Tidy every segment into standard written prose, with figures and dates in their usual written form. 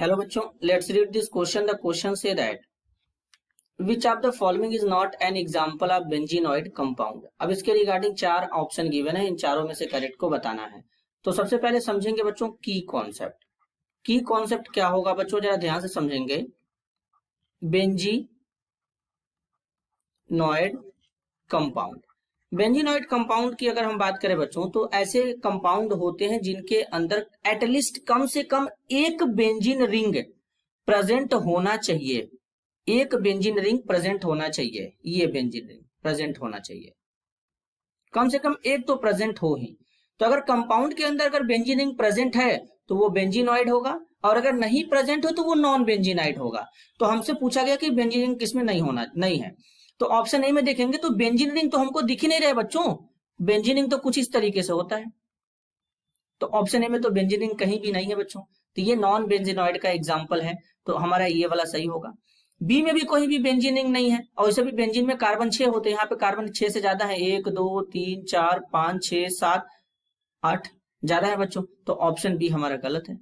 Hello बच्चों, let's read this question. The question say that which of the following is not an example of benzenoid compound. अब इसके regarding चार option given है, इन चारों में से करेक्ट को बताना है। तो सबसे पहले समझेंगे बच्चों की कॉन्सेप्ट। की कॉन्सेप्ट क्या होगा बच्चों, जरा ध्यान से समझेंगे। बेंजीनॉइड कंपाउंड, बेंजीनॉइड कंपाउंड की अगर हम बात करें बच्चों, तो ऐसे कंपाउंड होते हैं जिनके अंदर एटलीस्ट कम से कम एक बेंजीन रिंग प्रेजेंट होना चाहिए। एक बेंजीन रिंग प्रेजेंट होना चाहिए, ये बेंजीन रिंग प्रेजेंट होना चाहिए, कम से कम एक तो प्रेजेंट हो ही। तो अगर कंपाउंड के अंदर अगर बेंजीन रिंग प्रेजेंट है तो वो बेंजीनॉइड होगा, और अगर नहीं प्रेजेंट हो तो वो नॉन बेंजीनाइड होगा। तो हमसे पूछा गया कि बेंजीन रिंग किसमें नहीं है। तो ऑप्शन ए में देखेंगे तो बेंजीन रिंग तो हमको दिख ही नहीं रहे बच्चों। बेंजीन रिंग तो कुछ इस तरीके से होता है, तो ऑप्शन ए में तो बेंजीन रिंग कहीं भी नहीं है बच्चों। तो ये नॉन बेंजीनॉइड का एग्जाम्पल है, तो हमारा ये वाला सही होगा। बी में भी कोई भी बेंजीन रिंग नहीं है, और वैसे भी बेंजीन में कार्बन 6 होते हैं, यहाँ पे कार्बन 6 से ज्यादा है, 1 2 3 4 5 6 7 8 ज्यादा है बच्चों। तो ऑप्शन बी हमारा गलत है।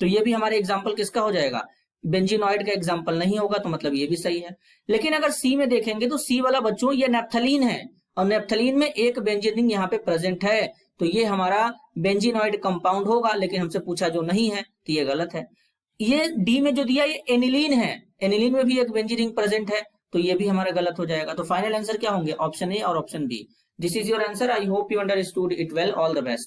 तो ये भी हमारे एग्जाम्पल किसका हो जाएगा, बेंजीनॉइड का एग्जाम्पल नहीं होगा, तो मतलब ये भी सही है। लेकिन अगर सी में देखेंगे तो सी वाला बच्चों ये नेप्थलीन है, और नेप्थलीन में एक बेंजीन रिंग यहाँ पे प्रेजेंट है, तो ये हमारा बेंजीनॉइड कंपाउंड होगा। लेकिन हमसे पूछा जो नहीं है, तो ये गलत है। ये डी में जो दिया ये एनिलीन है, एनिलीन में भी एक बेंजीन रिंग प्रेजेंट है, तो ये भी हमारा गलत हो जाएगा। तो फाइनल आंसर क्या होंगे, ऑप्शन ए और option B. This is your answer. I hope you understood it well. All the best.